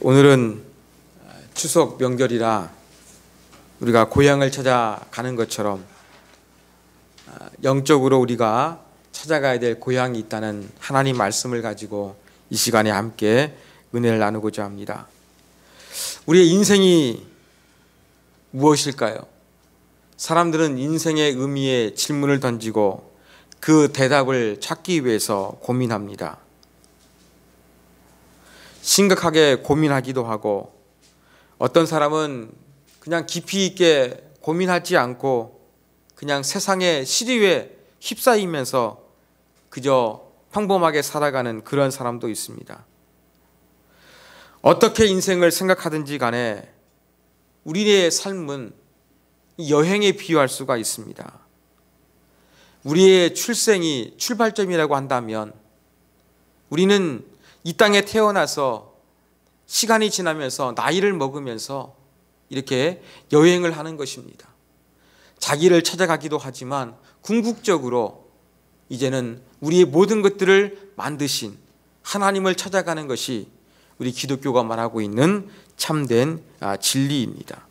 오늘은 추석 명절이라 우리가 고향을 찾아가는 것처럼 영적으로 우리가 찾아가야 될 고향이 있다는 하나님 말씀을 가지고 이 시간에 함께 은혜를 나누고자 합니다. 우리의 인생이 무엇일까요? 사람들은 인생의 의미에 질문을 던지고 그 대답을 찾기 위해서 고민합니다. 심각하게 고민하기도 하고, 어떤 사람은 그냥 깊이 있게 고민하지 않고 그냥 세상의 시류에 휩싸이면서 그저 평범하게 살아가는 그런 사람도 있습니다. 어떻게 인생을 생각하든지 간에 우리의 삶은 여행에 비유할 수가 있습니다. 우리의 출생이 출발점이라고 한다면 우리는 이 땅에 태어나서 시간이 지나면서 나이를 먹으면서 이렇게 여행을 하는 것입니다. 자기를 찾아가기도 하지만 궁극적으로 이제는 우리의 모든 것들을 만드신 하나님을 찾아가는 것이 우리 기독교가 말하고 있는 참된 진리입니다.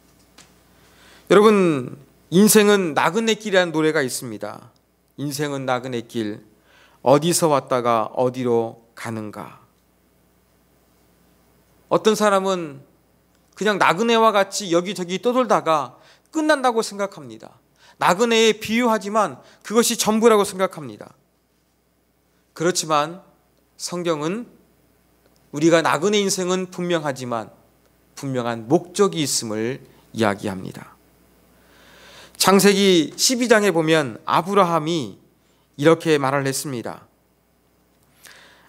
여러분, 인생은 나그네 길이라는 노래가 있습니다. 인생은 나그네 길, 어디서 왔다가 어디로 가는가. 어떤 사람은 그냥 나그네와 같이 여기저기 떠돌다가 끝난다고 생각합니다. 나그네에 비유하지만 그것이 전부라고 생각합니다. 그렇지만 성경은 우리가 나그네 인생은 분명하지만 분명한 목적이 있음을 이야기합니다. 창세기 12장에 보면 아브라함이 이렇게 말을 했습니다.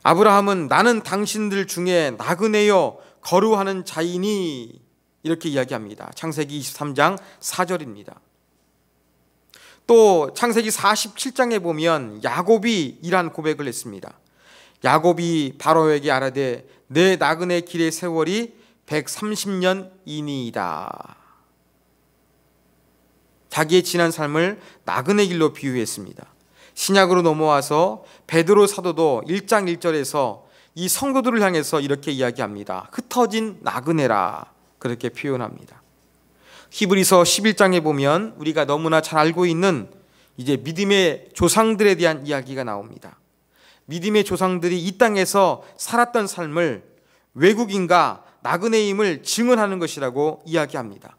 아브라함은 나는 당신들 중에 나그네여 거루하는 자이니, 이렇게 이야기합니다. 창세기 23장 4절입니다. 또 창세기 47장에 보면 야곱이 이러한 고백을 했습니다. 야곱이 바로에게 아뢰되 내 나그네 길의 세월이 130년이니이다. 자기의 지난 삶을 나그네 길로 비유했습니다. 신약으로 넘어와서 베드로 사도도 1장 1절에서 이 성도들을 향해서 이렇게 이야기합니다. 흩어진 나그네라, 그렇게 표현합니다. 히브리서 11장에 보면 우리가 너무나 잘 알고 있는 이제 믿음의 조상들에 대한 이야기가 나옵니다. 믿음의 조상들이 이 땅에서 살았던 삶을 외국인과 나그네임을 증언하는 것이라고 이야기합니다.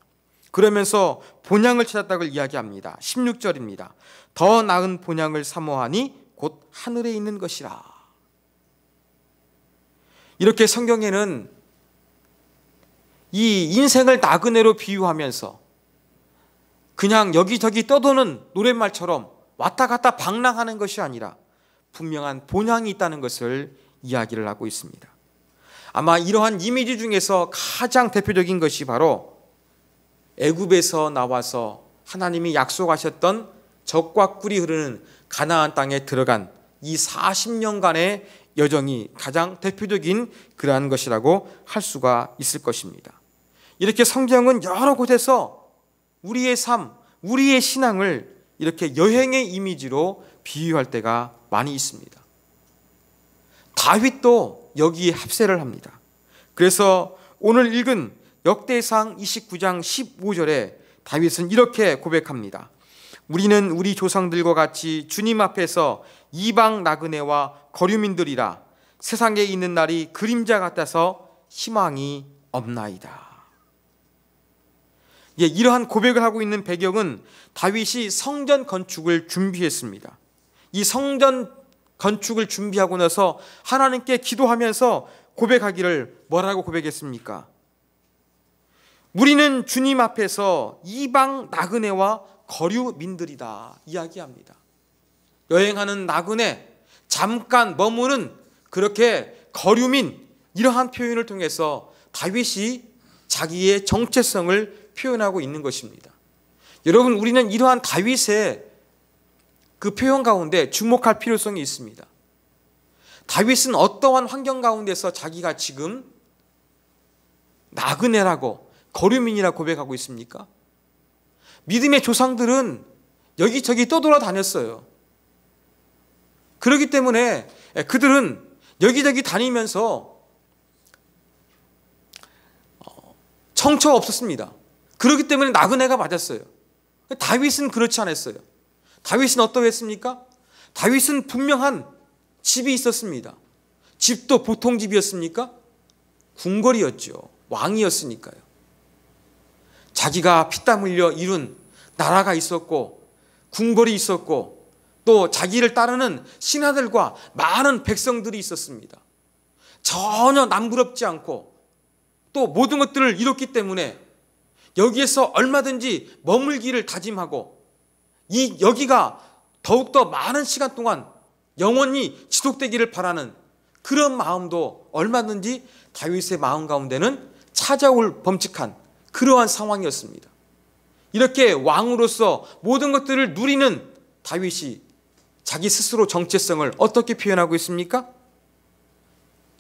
그러면서 본향을 찾았다고 이야기합니다. 16절입니다. 더 나은 본향을 사모하니 곧 하늘에 있는 것이라. 이렇게 성경에는 이 인생을 나그네로 비유하면서 그냥 여기저기 떠도는 노랫말처럼 왔다 갔다 방랑하는 것이 아니라 분명한 본향이 있다는 것을 이야기를 하고 있습니다. 아마 이러한 이미지 중에서 가장 대표적인 것이 바로 애굽에서 나와서 하나님이 약속하셨던 젖과 꿀이 흐르는 가나안 땅에 들어간 이 40년간의 여정이 가장 대표적인 그러한 것이라고 할 수가 있을 것입니다. 이렇게 성경은 여러 곳에서 우리의 삶, 우리의 신앙을 이렇게 여행의 이미지로 비유할 때가 많이 있습니다. 다윗도 여기에 합세를 합니다. 그래서 오늘 읽은 역대상 29장 15절에 다윗은 이렇게 고백합니다. 우리는 우리 조상들과 같이 주님 앞에서 이방 나그네와 거류민들이라. 세상에 있는 날이 그림자 같아서 희망이 없나이다. 이러한 고백을 하고 있는 배경은 다윗이 성전 건축을 준비했습니다. 이 성전 건축을 준비하고 나서 하나님께 기도하면서 고백하기를 뭐라고 고백했습니까? 우리는 주님 앞에서 이방 나그네와 거류민들이다 이야기합니다. 여행하는 나그네, 잠깐 머무는 그렇게 거류민, 이러한 표현을 통해서 다윗이 자기의 정체성을 표현하고 있는 것입니다. 여러분, 우리는 이러한 다윗의 그 표현 가운데 주목할 필요성이 있습니다. 다윗은 어떠한 환경 가운데서 자기가 지금 나그네라고 거류민이라고 고백하고 있습니까? 믿음의 조상들은 여기저기 떠돌아다녔어요. 그렇기 때문에 그들은 여기저기 다니면서 상처가 없었습니다. 그렇기 때문에 나그네가 맞았어요. 다윗은 그렇지 않았어요. 다윗은 어떠했습니까? 다윗은 분명한 집이 있었습니다. 집도 보통 집이었습니까? 궁궐이었죠. 왕이었으니까요. 자기가 피땀 흘려 이룬 나라가 있었고 궁궐이 있었고 또 자기를 따르는 신하들과 많은 백성들이 있었습니다. 전혀 남부럽지 않고 또 모든 것들을 이뤘기 때문에 여기에서 얼마든지 머물기를 다짐하고 여기가 더욱더 많은 시간 동안 영원히 지속되기를 바라는 그런 마음도 얼마든지 다윗의 마음 가운데는 찾아올 범칙한 그러한 상황이었습니다. 이렇게 왕으로서 모든 것들을 누리는 다윗이 자기 스스로 정체성을 어떻게 표현하고 있습니까?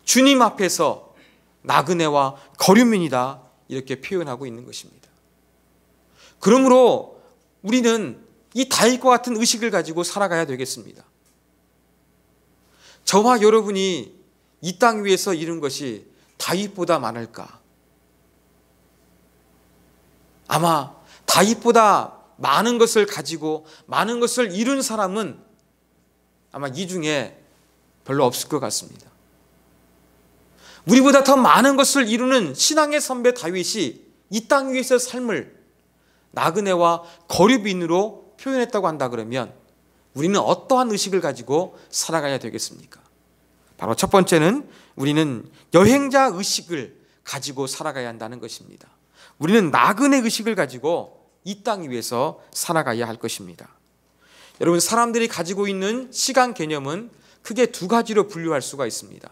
주님 앞에서 나그네와 거류민이다 이렇게 표현하고 있는 것입니다. 그러므로 우리는 이 다윗과 같은 의식을 가지고 살아가야 되겠습니다. 저와 여러분이 이 땅 위에서 이룬 것이 다윗보다 많을까? 아마 다윗보다 많은 것을 가지고 많은 것을 이룬 사람은 아마 이 중에 별로 없을 것 같습니다. 우리보다 더 많은 것을 이루는 신앙의 선배 다윗이 이 땅 위에서 삶을 나그네와 거류민으로 표현했다고 한다 그러면 우리는 어떠한 의식을 가지고 살아가야 되겠습니까? 바로 첫 번째는 우리는 여행자 의식을 가지고 살아가야 한다는 것입니다. 우리는 나그네 의식을 가지고 이 땅 위에서 살아가야 할 것입니다. 여러분, 사람들이 가지고 있는 시간 개념은 크게 두 가지로 분류할 수가 있습니다.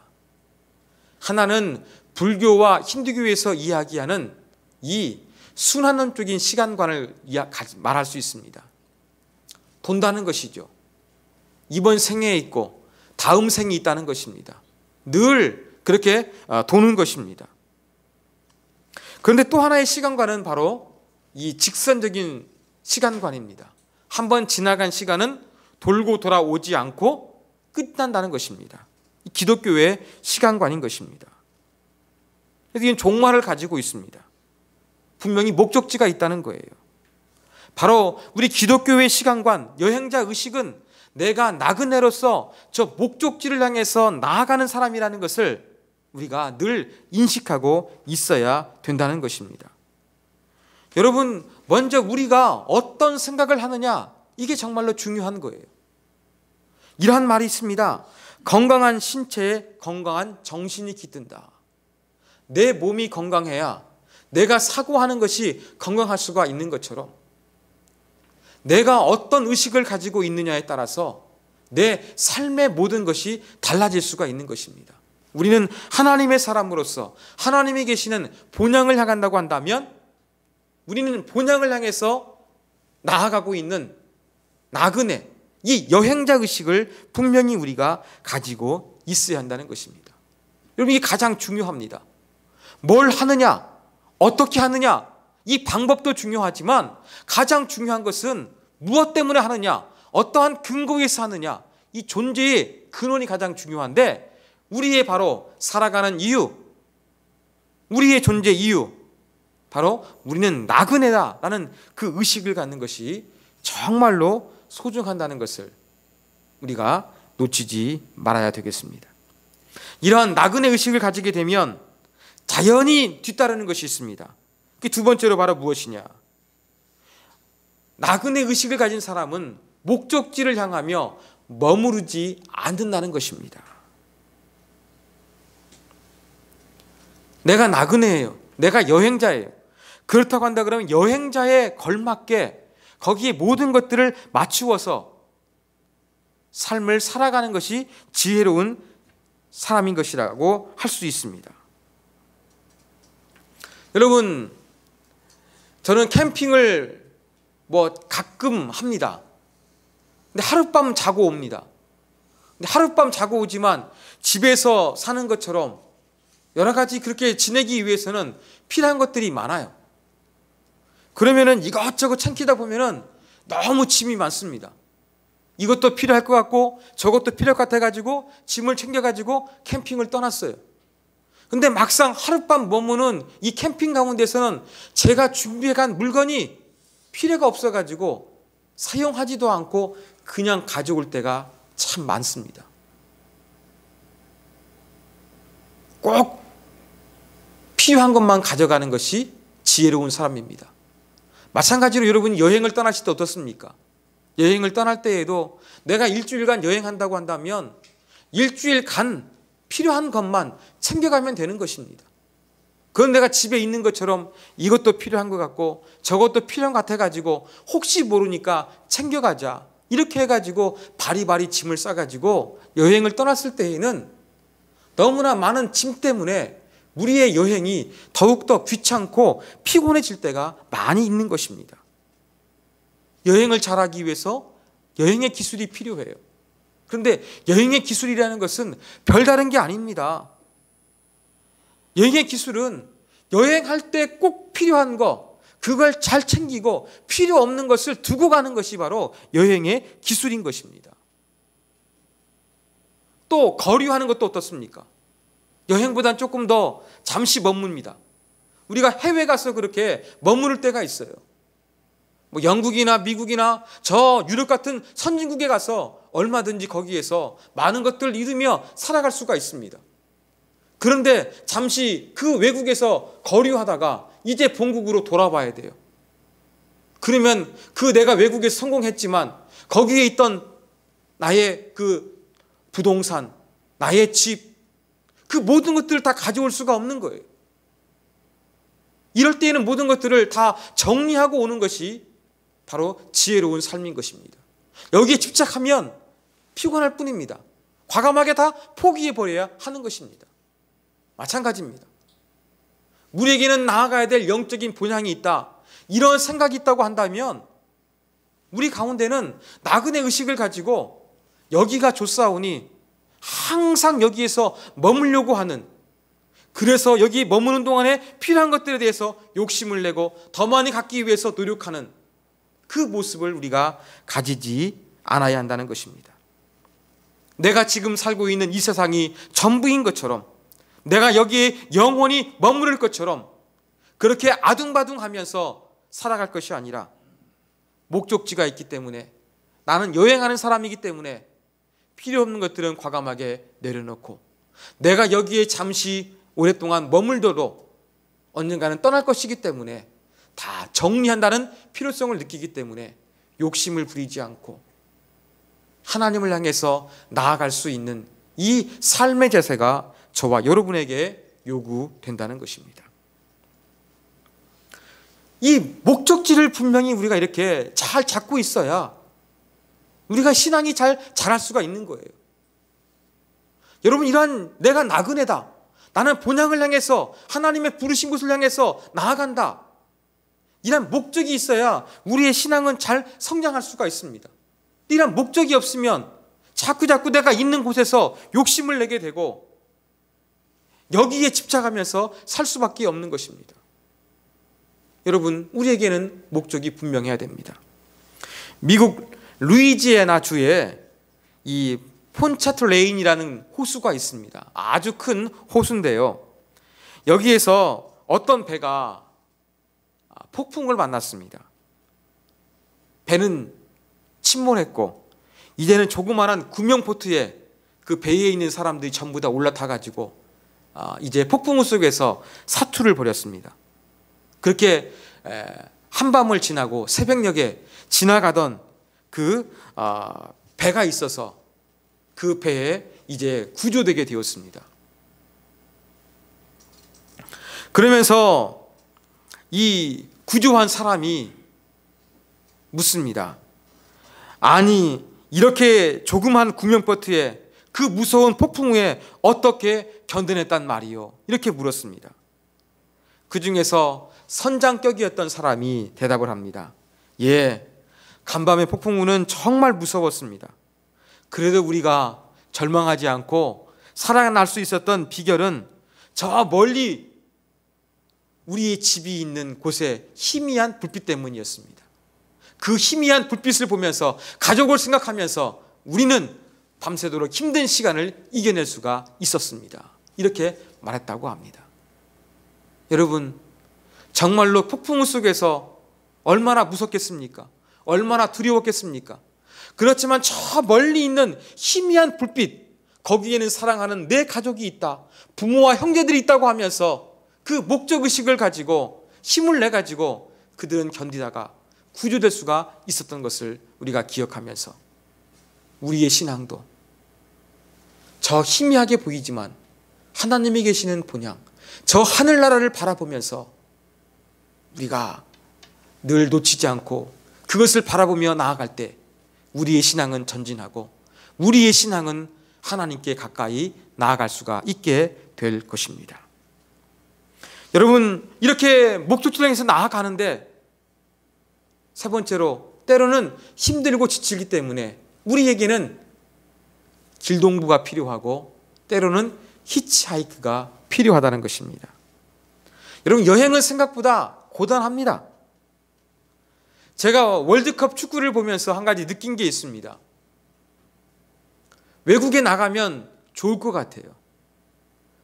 하나는 불교와 힌두교에서 이야기하는 이 순환론적인 시간관을 말할 수 있습니다. 돈다는 것이죠. 이번 생에 있고 다음 생이 있다는 것입니다. 늘 그렇게 도는 것입니다. 그런데 또 하나의 시간관은 바로 이 직선적인 시간관입니다. 한번 지나간 시간은 돌고 돌아오지 않고 끝난다는 것입니다. 기독교의 시간관인 것입니다. 그래서 이건 종말을 가지고 있습니다. 분명히 목적지가 있다는 거예요. 바로 우리 기독교의 시간관, 여행자 의식은 내가 나그네로서 저 목적지를 향해서 나아가는 사람이라는 것을 우리가 늘 인식하고 있어야 된다는 것입니다. 여러분, 먼저 우리가 어떤 생각을 하느냐, 이게 정말로 중요한 거예요. 이러한 말이 있습니다. 건강한 신체에 건강한 정신이 깃든다. 내 몸이 건강해야 내가 사고하는 것이 건강할 수가 있는 것처럼 내가 어떤 의식을 가지고 있느냐에 따라서 내 삶의 모든 것이 달라질 수가 있는 것입니다. 우리는 하나님의 사람으로서 하나님이 계시는 본향을 향한다고 한다면 우리는 본향을 향해서 나아가고 있는 나그네, 이 여행자 의식을 분명히 우리가 가지고 있어야 한다는 것입니다. 여러분, 이게 가장 중요합니다. 뭘 하느냐, 어떻게 하느냐, 이 방법도 중요하지만 가장 중요한 것은 무엇 때문에 하느냐, 어떠한 근거에서 하느냐, 이 존재의 근원이 가장 중요한데 우리의 바로 살아가는 이유, 우리의 존재 이유, 바로 우리는 나그네다라는 그 의식을 갖는 것이 정말로 소중하다는 것을 우리가 놓치지 말아야 되겠습니다. 이러한 나그네 의식을 가지게 되면 자연히 뒤따르는 것이 있습니다. 그 두 번째로 바로 무엇이냐? 나그네 의식을 가진 사람은 목적지를 향하며 머무르지 않는다는 것입니다. 내가 나그네예요. 내가 여행자예요. 그렇다고 한다 그러면 여행자에 걸맞게 거기에 모든 것들을 맞추어서 삶을 살아가는 것이 지혜로운 사람인 것이라고 할 수 있습니다. 여러분, 저는 캠핑을 가끔 합니다. 근데 하룻밤 자고 옵니다. 근데 하룻밤 자고 오지만 집에서 사는 것처럼 여러 가지 그렇게 지내기 위해서는 필요한 것들이 많아요. 그러면은 이것저것 챙기다 보면은 너무 짐이 많습니다. 이것도 필요할 것 같고 저것도 필요할 것 같아가지고 짐을 챙겨가지고 캠핑을 떠났어요. 근데 막상 하룻밤 머무는 이 캠핑 가운데서는 제가 준비해간 물건이 필요가 없어가지고 사용하지도 않고 그냥 가져올 때가 참 많습니다. 꼭 필요한 것만 가져가는 것이 지혜로운 사람입니다. 마찬가지로 여러분이 여행을 떠나실 때 어떻습니까? 여행을 떠날 때에도 내가 일주일간 여행한다고 한다면 일주일간 필요한 것만 챙겨가면 되는 것입니다. 그건 내가 집에 있는 것처럼 이것도 필요한 것 같고 저것도 필요한 것 같아가지고 혹시 모르니까 챙겨가자 이렇게 해가지고 바리바리 짐을 싸가지고 여행을 떠났을 때에는 너무나 많은 짐 때문에 우리의 여행이 더욱더 귀찮고 피곤해질 때가 많이 있는 것입니다. 여행을 잘하기 위해서 여행의 기술이 필요해요. 그런데 여행의 기술이라는 것은 별다른 게 아닙니다. 여행의 기술은 여행할 때 꼭 필요한 거, 그걸 잘 챙기고 필요 없는 것을 두고 가는 것이 바로 여행의 기술인 것입니다. 또 거류하는 것도 어떻습니까? 여행보다는 조금 더 잠시 머뭅니다. 우리가 해외 가서 그렇게 머무를 때가 있어요. 뭐 영국이나 미국이나 저 유럽 같은 선진국에 가서 얼마든지 거기에서 많은 것들을 잃으며 살아갈 수가 있습니다. 그런데 잠시 그 외국에서 거류하다가 이제 본국으로 돌아와야 돼요. 그러면 그 내가 외국에서 성공했지만 거기에 있던 나의 그 부동산, 나의 집, 그 모든 것들을 다 가져올 수가 없는 거예요. 이럴 때에는 모든 것들을 다 정리하고 오는 것이 바로 지혜로운 삶인 것입니다. 여기에 집착하면 피곤할 뿐입니다. 과감하게 다 포기해버려야 하는 것입니다. 마찬가지입니다. 우리에게는 나아가야 될 영적인 본향이 있다. 이런 생각이 있다고 한다면 우리 가운데는 나그네 의식을 가지고 여기가 좋사오니 항상 여기에서 머물려고 하는, 그래서 여기 머무는 동안에 필요한 것들에 대해서 욕심을 내고 더 많이 갖기 위해서 노력하는 그 모습을 우리가 가지지 않아야 한다는 것입니다. 내가 지금 살고 있는 이 세상이 전부인 것처럼, 내가 여기에 영원히 머무를 것처럼 그렇게 아둥바둥하면서 살아갈 것이 아니라 목적지가 있기 때문에, 나는 여행하는 사람이기 때문에 필요 없는 것들은 과감하게 내려놓고 내가 여기에 잠시 오랫동안 머물더라도 언젠가는 떠날 것이기 때문에 다 정리한다는 필요성을 느끼기 때문에 욕심을 부리지 않고 하나님을 향해서 나아갈 수 있는 이 삶의 자세가 저와 여러분에게 요구된다는 것입니다. 이 목적지를 분명히 우리가 이렇게 잘 잡고 있어야 우리가 신앙이 잘 자랄 수가 있는 거예요. 여러분, 이러한 내가 나그네다, 나는 본향을 향해서 하나님의 부르신 곳을 향해서 나아간다, 이런 목적이 있어야 우리의 신앙은 잘 성장할 수가 있습니다. 이런 목적이 없으면 자꾸 내가 있는 곳에서 욕심을 내게 되고 여기에 집착하면서 살 수밖에 없는 것입니다. 여러분, 우리에게는 목적이 분명해야 됩니다. 미국 루이지애나 주에 이 폰차트레인이라는 호수가 있습니다. 아주 큰 호수인데요, 여기에서 어떤 배가 폭풍을 만났습니다. 배는 침몰했고 이제는 조그마한 구명보트에 그 배에 있는 사람들이 전부 다 올라타가지고 이제 폭풍우 속에서 사투를 벌였습니다. 그렇게 한밤을 지나고 새벽녘에 지나가던 그 배가 있어서 그 배에 이제 구조되게 되었습니다. 그러면서 이 구조한 사람이 묻습니다. 아니, 이렇게 조그만 구명보트에 그 무서운 폭풍우에 어떻게 견뎌냈단 말이요? 이렇게 물었습니다. 그 중에서 선장격이었던 사람이 대답을 합니다. 예, 간밤의 폭풍우는 정말 무서웠습니다. 그래도 우리가 절망하지 않고 살아날 수 있었던 비결은 저 멀리 우리의 집이 있는 곳에 희미한 불빛 때문이었습니다. 그 희미한 불빛을 보면서 가족을 생각하면서 우리는 밤새도록 힘든 시간을 이겨낼 수가 있었습니다. 이렇게 말했다고 합니다. 여러분, 정말로 폭풍우 속에서 얼마나 무섭겠습니까? 얼마나 두려웠겠습니까? 그렇지만 저 멀리 있는 희미한 불빛, 거기에는 사랑하는 내 가족이 있다, 부모와 형제들이 있다고 하면서 그 목적의식을 가지고 힘을 내가지고 그들은 견디다가 구조될 수가 있었던 것을 우리가 기억하면서 우리의 신앙도 저 희미하게 보이지만 하나님이 계시는 본향, 저 하늘나라를 바라보면서 우리가 늘 놓치지 않고 그것을 바라보며 나아갈 때 우리의 신앙은 전진하고 우리의 신앙은 하나님께 가까이 나아갈 수가 있게 될 것입니다. 여러분, 이렇게 목적지를 향해서 나아가는데 세 번째로 때로는 힘들고 지치기 때문에 우리에게는 길동부가 필요하고 때로는 히치하이크가 필요하다는 것입니다. 여러분, 여행은 생각보다 고단합니다. 제가 월드컵 축구를 보면서 한 가지 느낀 게 있습니다. 외국에 나가면 좋을 것 같아요.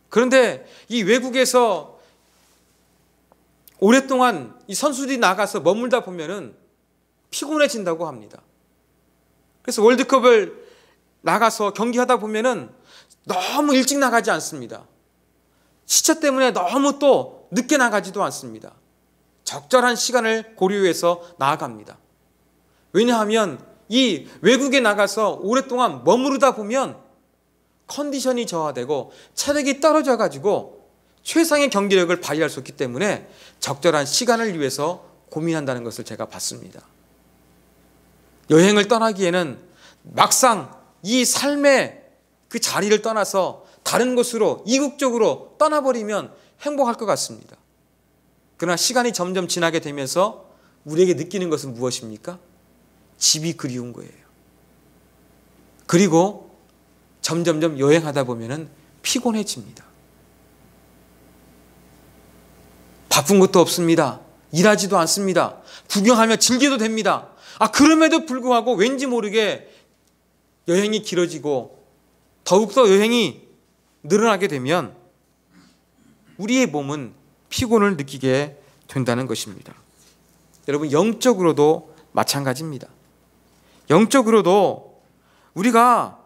그런데 이 외국에서 오랫동안 이 선수들이 나가서 머물다 보면은 피곤해진다고 합니다. 그래서 월드컵을 나가서 경기하다 보면은 너무 일찍 나가지 않습니다. 시차 때문에 너무 또 늦게 나가지도 않습니다. 적절한 시간을 고려해서 나아갑니다. 왜냐하면 이 외국에 나가서 오랫동안 머무르다 보면 컨디션이 저하되고 체력이 떨어져 가지고 최상의 경기력을 발휘할 수 없기 때문에 적절한 시간을 위해서 고민한다는 것을 제가 봤습니다. 여행을 떠나기에는 막상 이 삶의 그 자리를 떠나서 다른 곳으로 이국적으로 떠나버리면 행복할 것 같습니다. 그러나 시간이 점점 지나게 되면서 우리에게 느끼는 것은 무엇입니까? 집이 그리운 거예요. 그리고 점점점 여행하다 보면 피곤해집니다. 바쁜 것도 없습니다. 일하지도 않습니다. 구경하며 즐겨도 됩니다. 그럼에도 불구하고 왠지 모르게 여행이 길어지고 더욱더 여행이 늘어나게 되면 우리의 몸은 피곤을 느끼게 된다는 것입니다. 여러분, 영적으로도 마찬가지입니다. 영적으로도 우리가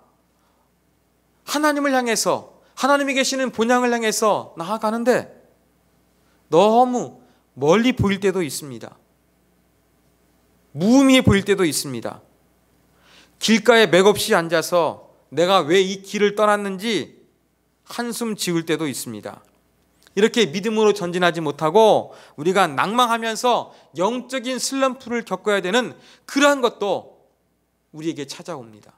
하나님을 향해서, 하나님이 계시는 본향을 향해서 나아가는데 너무 멀리 보일 때도 있습니다. 무의미해 보일 때도 있습니다. 길가에 맥없이 앉아서 내가 왜 이 길을 떠났는지 한숨 지을 때도 있습니다. 이렇게 믿음으로 전진하지 못하고 우리가 낭망하면서 영적인 슬럼프를 겪어야 되는 그러한 것도 우리에게 찾아옵니다.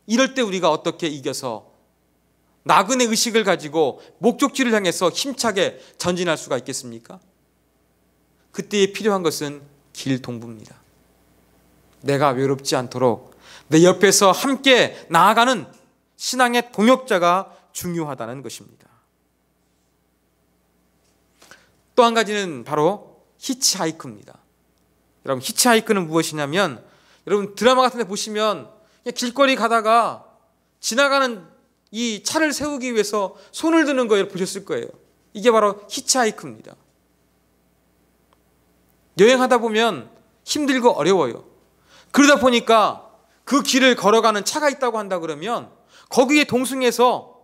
이럴 때 우리가 어떻게 이겨서 나그네 의식을 가지고 목적지를 향해서 힘차게 전진할 수가 있겠습니까? 그때에 필요한 것은 길동부입니다. 내가 외롭지 않도록 내 옆에서 함께 나아가는 신앙의 동역자가 중요하다는 것입니다. 또 한 가지는 바로 히치하이크입니다. 여러분, 히치하이크는 무엇이냐면, 여러분 드라마 같은 데 보시면 그냥 길거리 가다가 지나가는 이 차를 세우기 위해서 손을 드는 거 보셨을 거예요. 이게 바로 히치하이크입니다. 여행하다 보면 힘들고 어려워요. 그러다 보니까 그 길을 걸어가는 차가 있다고 한다 그러면 거기에 동승해서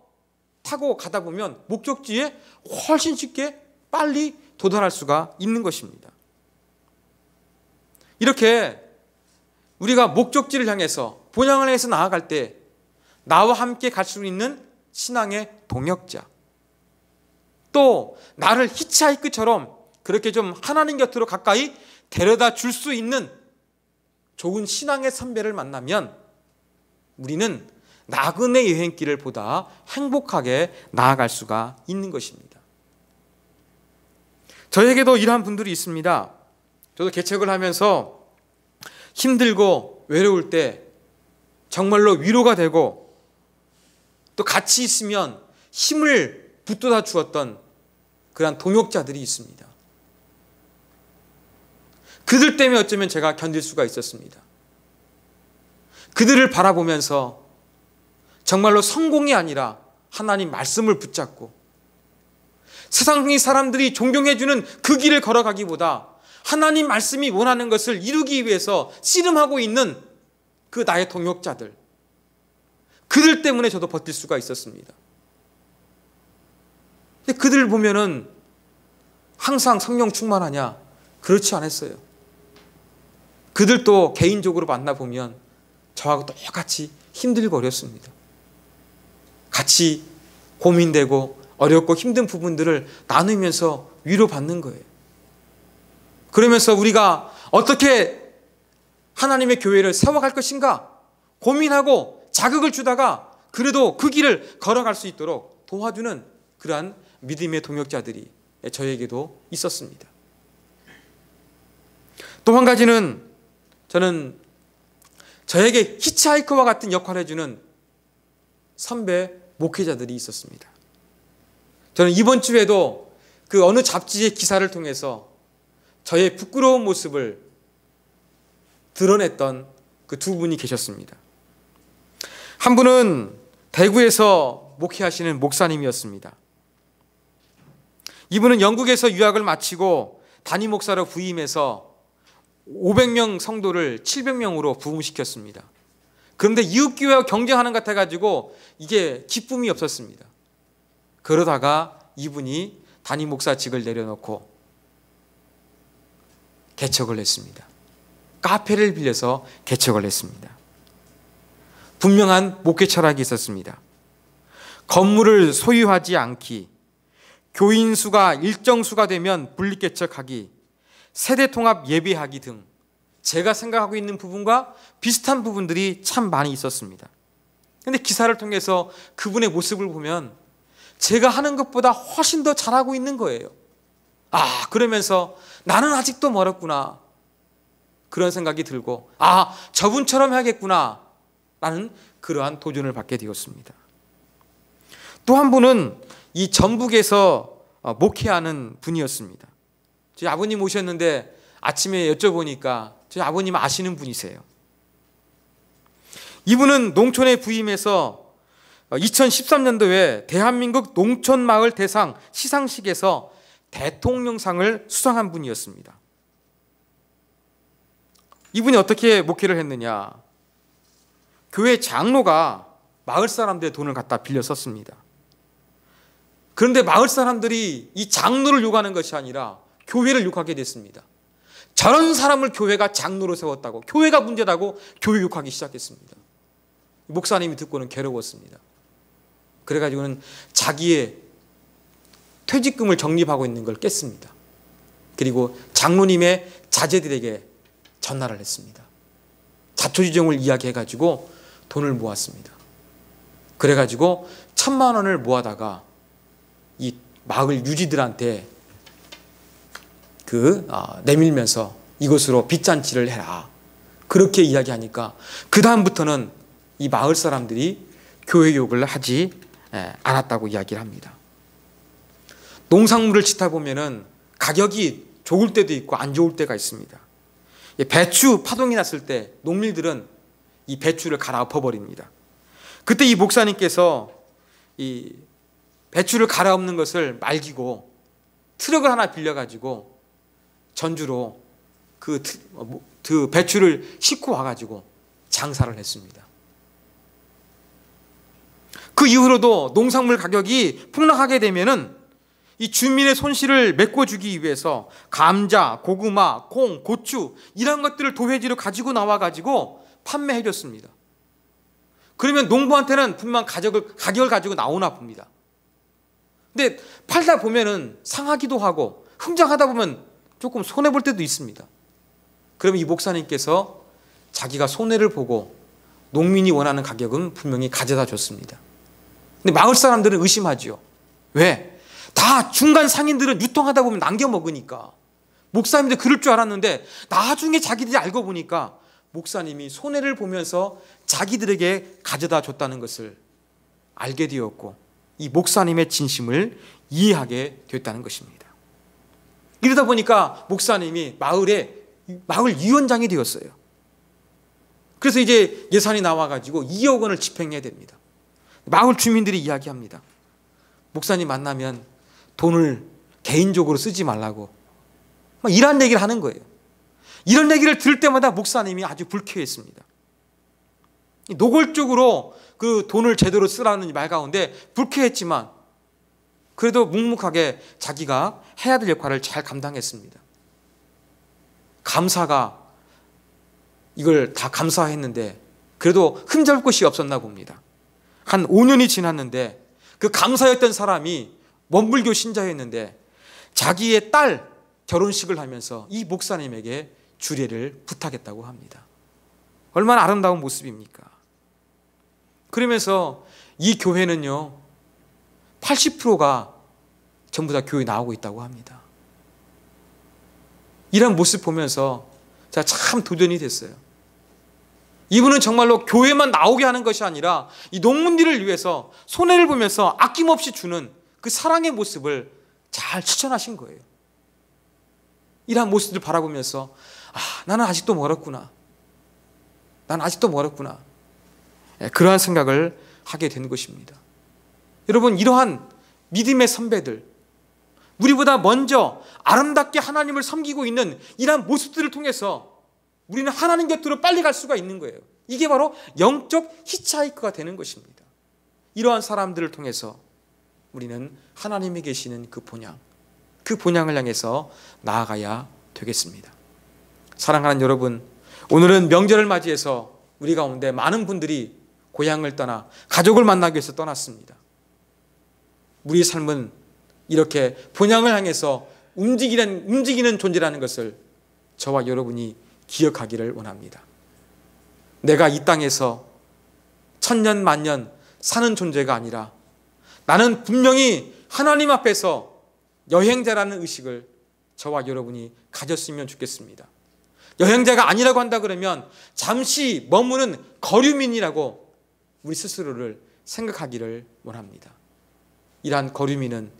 타고 가다 보면 목적지에 훨씬 쉽게 빨리 도달할 수가 있는 것입니다. 이렇게 우리가 목적지를 향해서, 본향을 향해서 나아갈 때 나와 함께 갈 수 있는 신앙의 동역자, 또 나를 히치하이크처럼 그렇게 좀 하나님 곁으로 가까이 데려다 줄 수 있는 좋은 신앙의 선배를 만나면 우리는 나그네 여행길을 보다 행복하게 나아갈 수가 있는 것입니다. 저에게도 이러한 분들이 있습니다. 저도 개척을 하면서 힘들고 외로울 때 정말로 위로가 되고 또 같이 있으면 힘을 붙돋아 주었던 그러한 동역자들이 있습니다. 그들 때문에 어쩌면 제가 견딜 수가 있었습니다. 그들을 바라보면서 정말로 성공이 아니라 하나님 말씀을 붙잡고 세상의 사람들이 존경해주는 그 길을 걸어가기보다 하나님 말씀이 원하는 것을 이루기 위해서 씨름하고 있는 그 나의 동역자들, 그들 때문에 저도 버틸 수가 있었습니다. 근데 그들 보면은 항상 성령 충만하냐? 그렇지 않았어요. 그들도 개인적으로 만나보면 저하고 똑같이 힘들고 어렵습니다. 같이 고민되고 어렵고 힘든 부분들을 나누면서 위로받는 거예요. 그러면서 우리가 어떻게 하나님의 교회를 세워갈 것인가 고민하고 자극을 주다가 그래도 그 길을 걸어갈 수 있도록 도와주는 그러한 믿음의 동역자들이 저에게도 있었습니다. 또 한 가지는 저는 저에게 히치하이커와 같은 역할을 해주는 선배 목회자들이 있었습니다. 저는 이번 주에도 그 어느 잡지의 기사를 통해서 저의 부끄러운 모습을 드러냈던 그 두 분이 계셨습니다. 한 분은 대구에서 목회하시는 목사님이었습니다. 이분은 영국에서 유학을 마치고 담임 목사로 부임해서 500명 성도를 700명으로 부흥시켰습니다. 그런데 이웃교회와 경쟁하는 것 같아가지고 이게 기쁨이 없었습니다. 그러다가 이분이 담임 목사직을 내려놓고 개척을 했습니다. 카페를 빌려서 개척을 했습니다. 분명한 목회 철학이 있었습니다. 건물을 소유하지 않기, 교인 수가 일정 수가 되면 분립개척하기, 세대통합 예배하기 등 제가 생각하고 있는 부분과 비슷한 부분들이 참 많이 있었습니다. 그런데 기사를 통해서 그분의 모습을 보면 제가 하는 것보다 훨씬 더 잘하고 있는 거예요. 아, 그러면서 나는 아직도 멀었구나, 그런 생각이 들고, 아, 저분처럼 해야겠구나 라는 그러한 도전을 받게 되었습니다. 또 한 분은 이 전북에서 목회하는 분이었습니다. 저희 아버님 오셨는데 아침에 여쭤보니까 저희 아버님 아시는 분이세요. 이분은 농촌에 부임해서 2013년도에 대한민국 농촌마을 대상 시상식에서 대통령상을 수상한 분이었습니다. 이분이 어떻게 목회를 했느냐? 교회 장로가 마을 사람들의 돈을 갖다 빌려 썼습니다. 그런데 마을 사람들이 이 장로를 욕하는 것이 아니라 교회를 욕하게 됐습니다. 저런 사람을 교회가 장로로 세웠다고, 교회가 문제다고 교회 욕하기 시작했습니다. 목사님이 듣고는 괴로웠습니다. 그래가지고는 자기의 퇴직금을 적립하고 있는 걸 깼습니다. 그리고 장로님의 자제들에게 전화를 했습니다. 자초지종을 이야기해가지고 돈을 모았습니다. 그래가지고 1,000만 원을 모아다가 이 마을 유지들한테 내밀면서 이것으로 빚잔치를 해라, 그렇게 이야기하니까 그 다음부터는 이 마을 사람들이 교회 욕을 하지 않았다고 이야기를 합니다. 농산물을 짓다 보면은 가격이 좋을 때도 있고 안 좋을 때가 있습니다. 배추 파동이 났을 때 농민들은 이 배추를 갈아엎어버립니다. 그때 이 목사님께서 이 배추를 갈아엎는 것을 말기고 트럭을 하나 빌려가지고 전주로 그 배추를 싣고 와가지고 장사를 했습니다. 그 이후로도 농산물 가격이 폭락하게 되면은 이 주민의 손실을 메꿔주기 위해서 감자, 고구마, 콩, 고추 이런 것들을 도회지로 가지고 나와가지고 판매해줬습니다. 그러면 농부한테는 분명 가격을 가지고 나오나 봅니다. 근데 팔다 보면은 상하기도 하고 흥정하다 보면 조금 손해볼 때도 있습니다. 그러면 이 목사님께서 자기가 손해를 보고 농민이 원하는 가격은 분명히 가져다 줬습니다. 근데 마을 사람들은 의심하지요. 왜? 다 중간 상인들은 유통하다 보면 남겨 먹으니까. 목사님도 그럴 줄 알았는데 나중에 자기들이 알고 보니까 목사님이 손해를 보면서 자기들에게 가져다 줬다는 것을 알게 되었고 이 목사님의 진심을 이해하게 됐다는 것입니다. 이러다 보니까 목사님이 마을 위원장이 되었어요. 그래서 이제 예산이 나와가지고 2억 원을 집행해야 됩니다. 마을 주민들이 이야기합니다. 목사님 만나면 돈을 개인적으로 쓰지 말라고 이런 얘기를 하는 거예요. 이런 얘기를 들을 때마다 목사님이 아주 불쾌했습니다. 노골적으로 그 돈을 제대로 쓰라는 말 가운데 불쾌했지만 그래도 묵묵하게 자기가 해야 될 역할을 잘 감당했습니다. 감사가 이걸 다 감사했는데 그래도 흠잡을 곳이 없었나 봅니다. 한 5년이 지났는데 그 감사했던 사람이 원불교 신자였는데 자기의 딸 결혼식을 하면서 이 목사님에게 주례를 부탁했다고 합니다. 얼마나 아름다운 모습입니까? 그러면서 이 교회는요 80%가 전부 다 교회 나오고 있다고 합니다. 이런 모습 보면서 제가 참 도전이 됐어요. 이분은 정말로 교회만 나오게 하는 것이 아니라 이 농문일을 위해서 손해를 보면서 아낌없이 주는 그 사랑의 모습을 잘 실천하신 거예요. 이러한 모습을 바라보면서 나는 아직도 멀었구나. 나는 아직도 멀었구나. 그러한 생각을 하게 된 것입니다. 여러분, 이러한 믿음의 선배들, 우리보다 먼저 아름답게 하나님을 섬기고 있는 이러한 모습들을 통해서 우리는 하나님 곁으로 빨리 갈 수가 있는 거예요. 이게 바로 영적 히치하이크가 되는 것입니다. 이러한 사람들을 통해서 우리는 하나님이 계시는 그 본향을 향해서 나아가야 되겠습니다. 사랑하는 여러분, 오늘은 명절을 맞이해서 우리 가운데 많은 분들이 고향을 떠나 가족을 만나기 위해서 떠났습니다. 우리 삶은 이렇게 본향을 향해서 움직이는 존재라는 것을 저와 여러분이 기억하기를 원합니다. 내가 이 땅에서 천년 만년 사는 존재가 아니라 나는 분명히 하나님 앞에서 여행자라는 의식을 저와 여러분이 가졌으면 좋겠습니다. 여행자가 아니라고 한다 그러면 잠시 머무는 거류민이라고 우리 스스로를 생각하기를 원합니다. 이러한 거류민은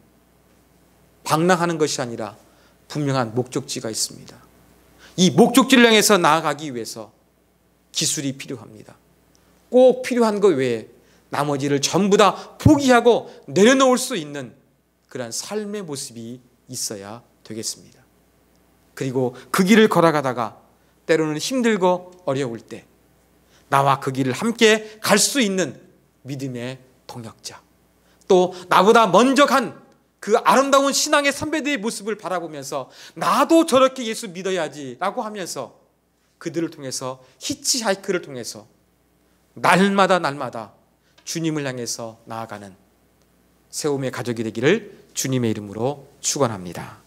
방랑하는 것이 아니라 분명한 목적지가 있습니다. 이 목적지를 향해서 나아가기 위해서 기술이 필요합니다. 꼭 필요한 것 외에 나머지를 전부 다 포기하고 내려놓을 수 있는 그런 삶의 모습이 있어야 되겠습니다. 그리고 그 길을 걸어가다가 때로는 힘들고 어려울 때 나와 그 길을 함께 갈 수 있는 믿음의 동역자, 또 나보다 먼저 간 그 아름다운 신앙의 선배들의 모습을 바라보면서 나도 저렇게 예수 믿어야지 라고 하면서 그들을 통해서 히치하이크를 통해서 날마다 주님을 향해서 나아가는 세움의 가족이 되기를 주님의 이름으로 축원합니다.